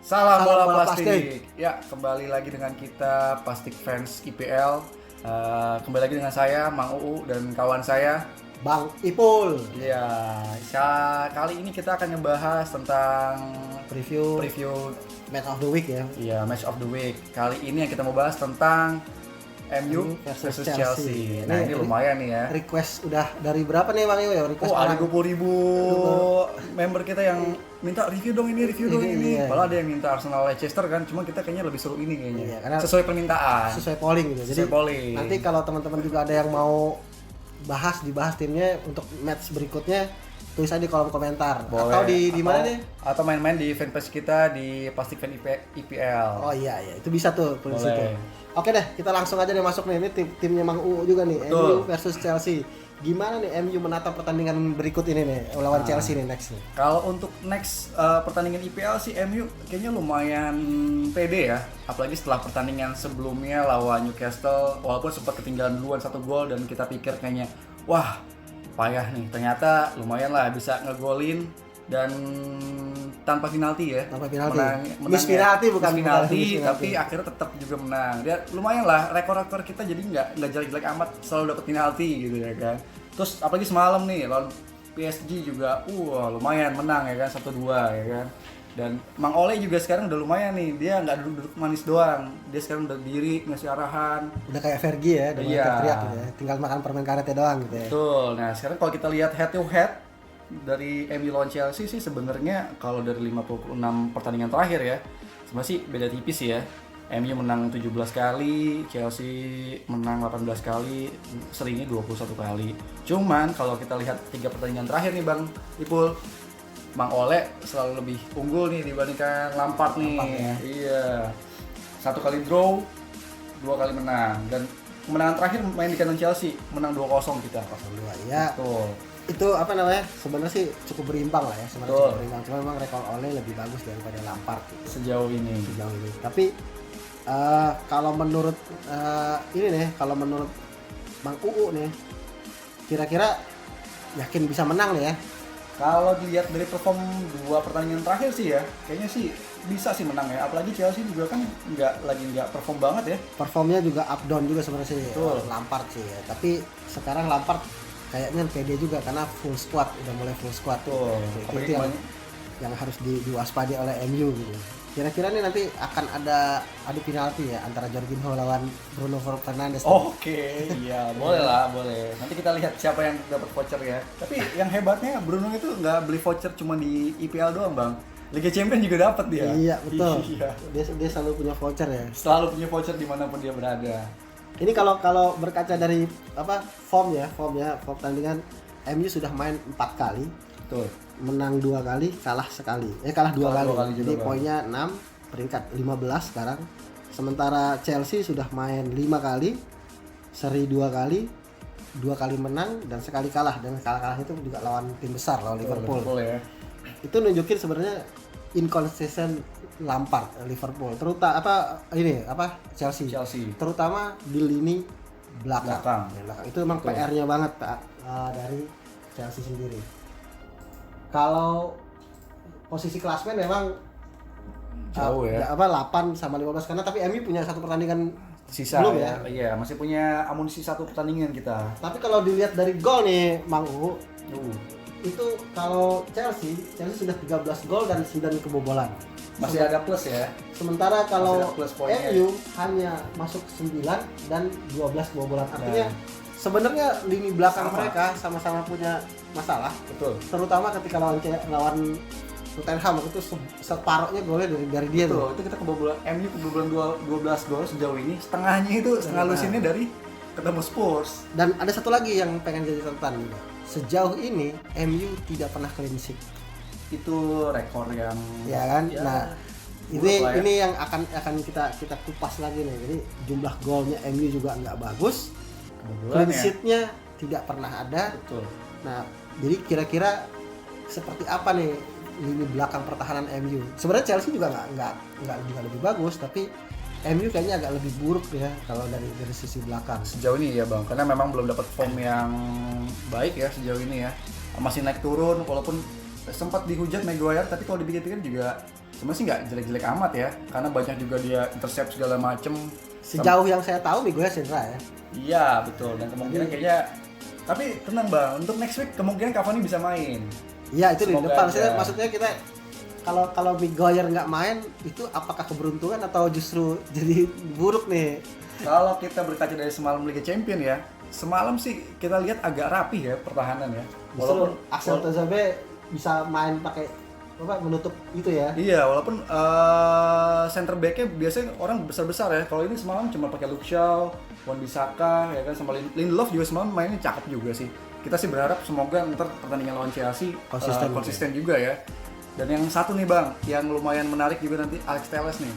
Salam bola plastik. Ya, kembali lagi dengan kita Plastik Fans IPL. Kembali lagi dengan saya Mang Uu dan kawan saya Bang Ipul. Iya, kali ini kita akan ngebahas tentang Preview Match of the Week ya. Iya, Match of the Week. Kali ini yang kita mau bahas tentang MU versus Chelsea. Nah, ini lumayan nih ya. Request udah dari berapa nih Bang Yo ya? Request Ada 20.000 member kita yang minta review dong ini. Iya. Padahal ada yang minta Arsenal Leicester kan, cuma kita kayaknya lebih seru ini kayaknya. Iya, karena sesuai permintaan. Sesuai polling gitu. Jadi polling. nanti kalau teman-teman juga ada yang mau dibahas timnya untuk match berikutnya, tulis aja di kolom komentar. Boleh. Atau di mana nih? Atau main-main di fanpage kita di Plastik Fan IPL. Oh iya, itu bisa tuh tulis Boleh. itu. Oke deh, kita langsung aja nih masuk nih. Ini timnya Mang Uu juga nih. Betul. MU versus Chelsea. Gimana nih MU menata pertandingan berikut ini nih lawan Chelsea nih next nih? Kalau untuk next pertandingan IPL sih MU kayaknya lumayan pede ya. Apalagi setelah pertandingan sebelumnya lawan Newcastle, walaupun sempat ketinggalan duluan 1 gol dan kita pikir kayaknya wah payah nih. Ternyata lumayan lah bisa ngegolin dan tanpa penalti ya. Tanpa penalti. Miss penalti bukan penalti, tapi akhirnya tetap juga menang. Dia lumayan lah, rekor-rekor kita jadi nggak jelek-jelek amat, selalu dapat penalti gitu ya kan. Terus apalagi semalam nih lawan PSG juga lumayan menang ya kan, 1-2 ya kan. Dan Mang Ole juga sekarang udah lumayan nih, dia nggak duduk manis doang, dia sekarang udah diri ngasih arahan. Udah kayak Fergie ya, udah teriak gitu ya. Tinggal makan permen karetnya doang gitu ya. Betul. Nah sekarang kalau kita lihat head to head dari MU lawan Chelsea sih sebenarnya kalau dari 56 pertandingan terakhir ya sebenarnya sih beda tipis ya. MU menang 17 kali, Chelsea menang 18 kali, seringnya 21 kali. Cuman kalau kita lihat 3 pertandingan terakhir nih Bang Ipul, Mang Ole selalu lebih unggul nih dibandingkan Lampard nih. Ya. Iya. 1 kali draw, 2 kali menang, dan kemenangan terakhir main di kandang Chelsea menang 2-0 kita. 0-2 ya. Betul. Itu apa namanya? Sebenarnya sih cukup berimbang lah ya, sebenarnya cukup berimbang. Cuma memang rekor Ole lebih bagus daripada Lampard gitu. Sejauh ini. Tapi kalau menurut kalau menurut Bang Uu nih, kira-kira yakin bisa menang nih ya? Kalau dilihat dari perform 2 pertandingan terakhir sih ya, kayaknya sih bisa sih menang ya. Apalagi Chelsea juga kan nggak perform banget ya. Performnya juga up down juga sebenarnya sih. Betul. Lampard sih ya. Tapi sekarang Lampard kayaknya pede juga karena full squad, udah mulai full squad. Betul. Itu yang harus diwaspadi oleh MU gitu. Kira-kira nih nanti akan ada adu penalti ya antara Jorginho lawan Bruno Fernandes. Oke, iya boleh lah, boleh. Nanti kita lihat siapa yang dapat voucher ya. Tapi yang hebatnya Bruno itu nggak beli voucher cuma di IPL doang Bang. Liga Champions juga dapat dia. Iya betul. Iya. Dia selalu punya voucher ya. Selalu punya voucher dimanapun dia berada. Ini kalau berkaca dari form pertandingan, MU sudah main 4 kali. Betul. Menang 2 kali, kalah sekali. Kalah 2 kali. Jadi juga, poinnya 6, peringkat 15 sekarang. Sementara Chelsea sudah main 5 kali, seri 2 kali, 2 kali menang dan sekali kalah. Dan kalah itu juga lawan tim besar, lawan Liverpool. Ya. Itu nunjukin sebenarnya inconsistent Lampard Liverpool. Terutama Chelsea. Terutama di lini belakang. Itu memang PR-nya banget dari Chelsea sendiri. Kalau posisi klasmen memang jauh ya. 8 sama 15 karena tapi MU punya 1 pertandingan sisa belum ya. Iya, masih punya amunisi 1 pertandingan kita. Tapi kalau dilihat dari gol nih Mang Uu, itu kalau Chelsea sudah 13 gol dan 9 kebobolan. Masih ada plus ya. Sementara kalau MU hanya masuk 9 dan 12 kebobolan. Artinya sebenarnya lini belakang mereka sama-sama punya masalah. Betul. Terutama ketika lawan Tottenham itu separuhnya golnya dari dia. Betul. Itu kita kebobolan MU kebobolan 12 gol sejauh ini. Setengahnya itu lusinnya dari ketemu Spurs. Dan ada satu lagi yang pengen jadi catatan. Sejauh ini MU tidak pernah clean sheet. Itu rekor yang ya kan. Ya, nah, ini yang akan kita kupas lagi nih. Jadi jumlah golnya MU juga nggak bagus. Clean sheet-nya tidak pernah ada. Betul. Nah, jadi kira-kira seperti apa nih lini belakang pertahanan MU? Sebenarnya Chelsea juga nggak juga lebih bagus, tapi MU kayaknya agak lebih buruk ya kalau dari sisi belakang. Sejauh ini ya Bang, karena memang belum dapat form yang baik ya sejauh ini ya. Masih naik turun walaupun sempat dihujat Maguire, tapi kalau dipikir-pikir juga sebenarnya sih nggak jelek-jelek amat ya, karena banyak juga dia intercept segala macem. Sejauh yang saya tahu Miguel cedera ya. Iya betul, dan kemungkinan kayaknya, tapi tenang bang, untuk next week kemungkinan Cavani bisa main. Iya itu di Semoga depan. aja. Maksudnya kita kalau Miguel nggak main itu apakah keberuntungan atau justru jadi buruk nih? Kalau kita berkaca dari semalam Liga Champion ya, semalam sih kita lihat agak rapi ya pertahanan ya. Justru Axel Tuanzebe bisa main pakai menutup itu ya. Iya, walaupun center back-nya biasanya orang besar-besar ya. Kalau ini semalam cuma pakai Luke Shaw, Wan-Bissaka ya kan, sama Lindelof juga semalam mainnya cakep juga sih. Kita sih berharap semoga ntar pertandingan lawan Chelsea konsisten juga ya. Dan yang satu nih bang, yang lumayan menarik juga nanti Alex Telles nih.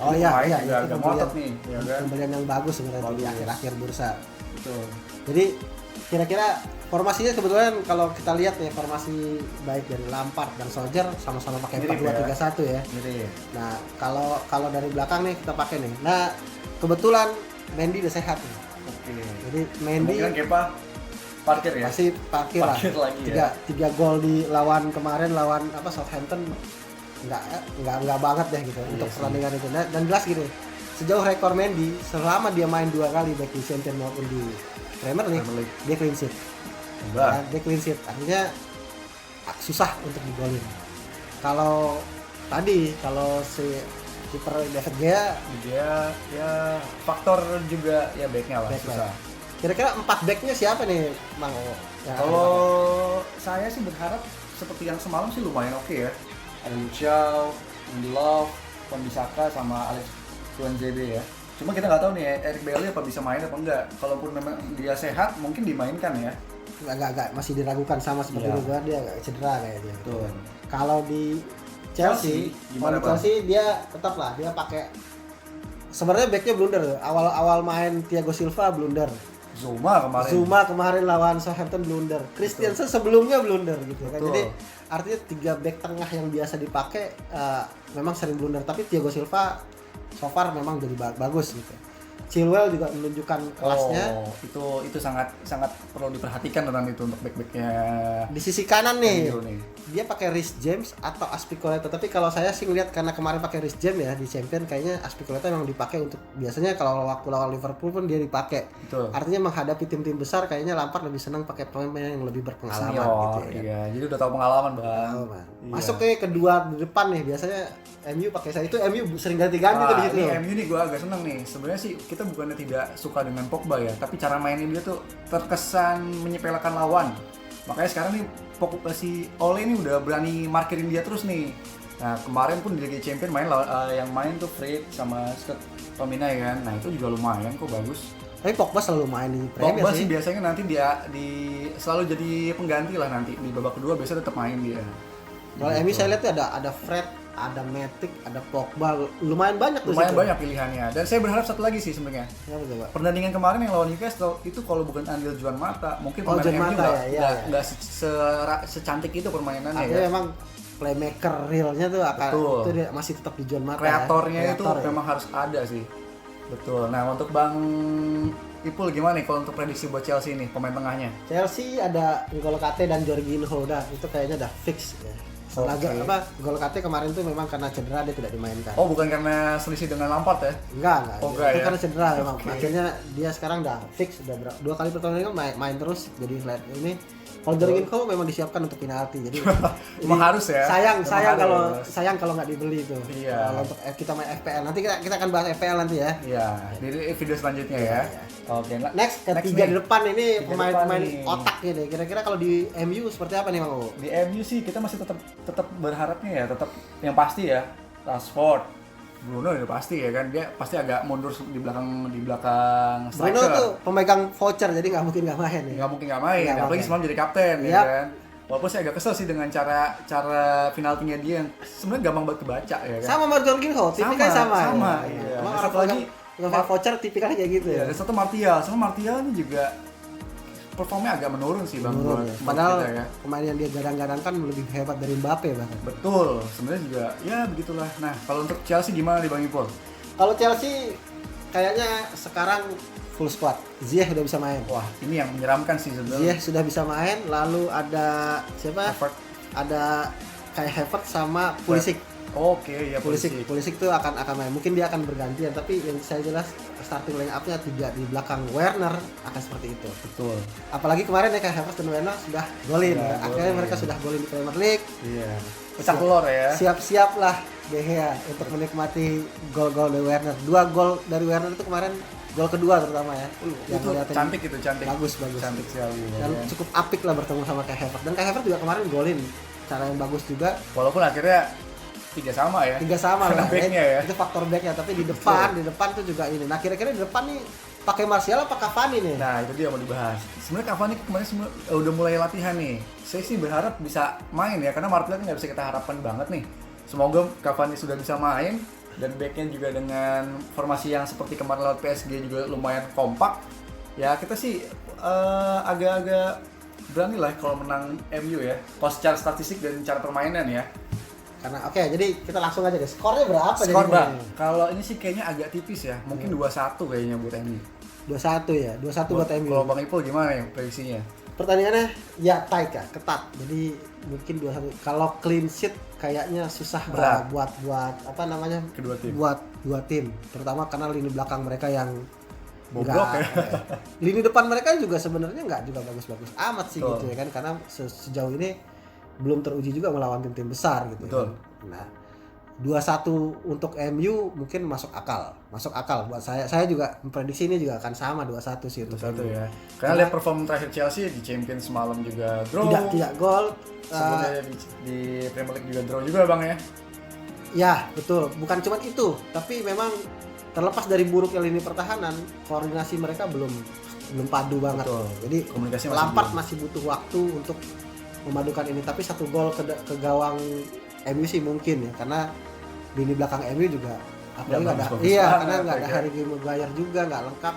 Oh iya, Main iya, juga itu agak ngotot nih, ya kan? pembelian yang bagus sebenarnya di Bagus. akhir-akhir bursa. Betul. Jadi kira-kira formasinya kebetulan kalau kita lihat ya, formasi baik dari Lampard dan Solskjaer sama-sama pakai Mirip 4-2-3-1 ya. Jadi Nah, kalau dari belakang nih kita pakai nih. Nah, kebetulan Mendy udah sehat nih. oke. Jadi Mendy Kemungkinan Kepa parkir ya. masih parkir lah. Parkir lagi ya. Tiga gol di kemarin lawan Southampton nggak banget deh gitu untuk sih. pertandingan itu. Dan jelas gini, sejauh rekor Mendy selama dia main 2 kali baik di Champions maupun di Premier League, Premier League. dia clean sheet. Enggak. Ya, dia clean sheet, artinya susah untuk digolin. Kalau si kiper David Gea Dia ya faktor juga ya backnya lah back susah. lah. Kira-kira 4 backnya siapa nih, Mang Oo? Yang Kalau saya sih berharap seperti yang semalam sih lumayan oke ya. Ada Luke Shaw, Lindelof, Wan-Bissaka sama Alex Tuanzebe ya. Cuma kita nggak tahu nih Eric Bailly apa bisa main apa enggak. Kalaupun memang dia sehat mungkin dimainkan ya. agak masih diragukan sama seperti Iya. Ruben, dia agak cedera kayaknya. Betul. Kalau di Chelsea, Gimana, kalau di Bang? Chelsea dia tetap lah dia pakai, sebenarnya backnya blunder. Awal main Thiago Silva blunder, Zuma kemarin lawan Southampton blunder, Christensen sebelumnya blunder gitu kan. Betul. Jadi artinya 3 back tengah yang biasa dipakai memang sering blunder, tapi Thiago Silva so far memang jadi bagus gitu. Chilwell juga menunjukkan kelasnya. Itu sangat perlu diperhatikan tentang itu untuk back-backnya. Di sisi kanan nih, MU nih. dia pakai Reece James atau Azpilicueta. Tapi kalau saya sih ngeliat karena kemarin pakai Reece James ya di Champion, kayaknya Azpilicueta memang dipakai untuk, biasanya kalau waktu lawan Liverpool pun dia dipakai. Betul. Artinya menghadapi tim-tim besar kayaknya Lampard lebih senang pakai pemain yang lebih berpengalaman Senior, gitu ya. iya. Jadi udah tahu pengalaman bang. Tahu, Bang. Iya. Masuk ke kedua di depan nih, biasanya MU pakai saya itu MU sering ganti-ganti tuh di situ. Ini MU nih gue agak seneng nih. Sebenarnya sih kita bukannya tidak suka dengan Pogba ya, tapi cara mainin dia tuh terkesan menyepelekan lawan. Makanya sekarang nih si Ole ini udah berani markirin dia terus nih. Nah kemarin pun di Liga Champions yang main tuh Fred sama Scott McTominay kan. Nah itu juga lumayan kok, bagus. Tapi Pogba selalu main di Premier Pogba sih. sih biasanya nanti dia selalu jadi pengganti lah nanti di babak kedua, biasanya tetap main dia. Kalau MU saya lihat tuh ada Fred, ada Matic, ada Pogba, lumayan banyak tuh. Lumayan situ. banyak pilihannya. Dan saya berharap satu lagi sih sebenarnya. Siapa coba? Pertandingan kemarin yang lawan Newcastle itu kalau bukan andil Juan Mata, mungkin Oh, pemain Juan MU Mata ya, nggak secantik itu permainannya Artinya ya. memang playmaker realnya tuh Betul. itu dia masih tetap di Juan Mata. Kreatornya ya. itu Kreator, ya. memang harus ada sih. Betul. Nah untuk Bang Ipul gimana nih kalau untuk prediksi buat Chelsea nih pemain tengahnya? Chelsea ada N'Golo Kante dan Jorginho, udah itu kayaknya udah fix ya. Selagi Oke. N'Golo Kante kemarin tuh memang karena cedera dia tidak dimainkan. Oh bukan karena selisih dengan Lampard ya? Enggak. Oh, enggak Itu ya? karena cedera memang. Oke. Akhirnya dia sekarang udah fix, udah 2 kali pertandingan main terus, jadi ini. Kalau Jorginho memang disiapkan untuk penalti. Jadi Emang harus ya? Sayang Emang harus. kalau nggak dibeli itu. Iya. Kalau untuk kita main FPL nanti kita akan bahas FPL nanti ya. Iya, di video selanjutnya ya. Iya. Oke, Next ketiga nih. di depan ini Tiga pemain-pemain depan nih. otak gitu. Kira-kira kalau di MU seperti apa nih Mang O? Di MU sih kita masih tetap berharapnya ya, tetap yang pasti ya Rashford, Bruno udah pasti ya kan, dia pasti agak mundur di belakang striker. Bruno tuh pemegang voucher jadi nggak mungkin nggak main ya. Nggak mungkin nggak main, Nggak apalagi main. semalam jadi kapten ya Yap. kan. Walaupun saya agak kesel sih dengan cara penaltinya dia yang sebenarnya gampang banget kebaca ya kan. Sama sama Jorginho, tipikalnya sama. sama, ya. iya. Emang Dan orang satu lagi, pemegang voucher tipikalnya kayak gitu Iya, ya. dan satu Martial ini juga performnya agak menurun sih bang. Menurun buat- ya. buat Padahal kita ya. pemain yang dia gadang-gadangkan lebih hebat dari Mbappe bahkan. Betul, sebenarnya juga ya begitulah. Nah kalau untuk Chelsea gimana nih Bang Ipul? Kalau Chelsea kayaknya sekarang full squad. Ziyech udah bisa main. Wah ini yang menyeramkan sih sebenarnya. Ziyech sudah bisa main, lalu ada siapa? Havertz. Ada kayak Havertz sama Pulisic. Oke, ya Pulisic tuh akan main. Mungkin dia akan bergantian, tapi yang saya jelas starting line up-nya tidak di belakang Werner akan seperti itu. Betul. Apalagi kemarin ya kayak Havertz dan Werner sudah golin. Akhirnya mereka sudah golin di Premier League. Iya. Pecah telur ya. Siap-siap lah De Gea untuk menikmati gol-gol dari Werner. 2 gol dari Werner itu kemarin gol kedua terutama ya. Itu cantik itu, cantik. Bagus. Cantik sekali. Dan cukup apik lah bertemu sama kayak Havertz. Dan kayak Havertz juga kemarin golin cara yang bagus juga. Walaupun akhirnya 3 sama ya. 3 sama lah. Backnya ya. Itu faktor backnya, tapi di depan tuh juga ini. Nah, kira-kira di depan nih pakai Martial apa Cavani nih? Nah, itu dia mau dibahas. Sebenarnya Cavani kemarin udah mulai latihan nih. Saya sih berharap bisa main ya, karena Martial nggak bisa kita harapkan banget nih. Semoga Cavani sudah bisa main dan backnya juga dengan formasi yang seperti kemarin lawan PSG juga lumayan kompak. Ya kita sih agak-agak berani lah kalau menang MU ya. Kalau secara statistik dan cara permainan ya. Karena oke, jadi kita langsung aja deh. Skornya berapa Skor jadinya? Bang, kalau ini sih kayaknya agak tipis ya. Mungkin 2-1 kayaknya buat MU. 2-1 ya. 2-1 buat MU. Kalau Bang Ipul gimana ya prediksinya? Pertandingannya ya tight ya, ketat. Jadi mungkin 2-1. Kalau clean sheet kayaknya susah Berat. buat apa namanya? Kedua tim. Buat dua tim, terutama karena lini belakang mereka yang Bobrok ya. Lini depan mereka juga sebenarnya nggak juga bagus-bagus amat sih. Betul. Gitu ya kan, karena sejauh ini belum teruji juga melawan tim-tim besar gitu. Betul. Ya. Nah, 2-1 untuk MU mungkin masuk akal buat saya. Saya juga memprediksi ini juga akan sama 2-1 sih untuk 2-1 MU. ya. Karena lihat perform terakhir Chelsea di Champions semalam juga draw. Tidak gol. Sebelumnya di Premier League juga draw juga Bang ya. Ya, betul. Bukan cuma itu, tapi memang terlepas dari buruknya lini pertahanan, koordinasi mereka belum padu banget. Betul. Jadi Komunikasi masih Lampard belum. masih butuh waktu untuk memadukan ini, tapi 1 gol ke gawang MU sih mungkin ya, karena lini belakang MU juga apalagi nggak ada, bagus-bagus banget, karena nggak ada ya. Harry Maguire juga, nggak lengkap.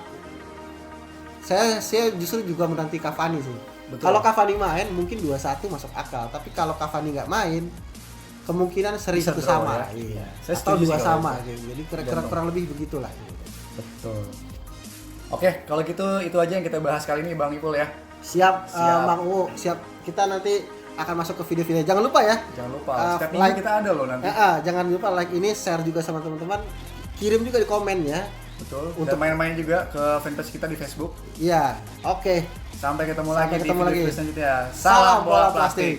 Saya justru juga menanti Cavani sih. Betul. Kalau Cavani main mungkin 2-1 masuk akal, tapi kalau Cavani nggak main kemungkinan seri Bisa 1 draw sama, ya. iya. Saya Atau setuju 2 sih sama kalau gitu. Jadi kira-kira kurang lebih begitulah. Betul. Oke, kalau gitu itu aja yang kita bahas kali ini Bang Ipul ya. Siap. Siap. Bang U, siap. Kita nanti akan masuk ke video-video. Jangan lupa ya. Jangan lupa, setiap like, minggu kita ada loh nanti. Jangan lupa like ini, share juga sama teman-teman. Kirim juga di komen ya. Betul. Untuk Dan main-main juga ke fanpage kita di Facebook. Iya. Oke. Sampai ketemu Sampai lagi ketemu di lagi. video selanjutnya. Salam bola plastik.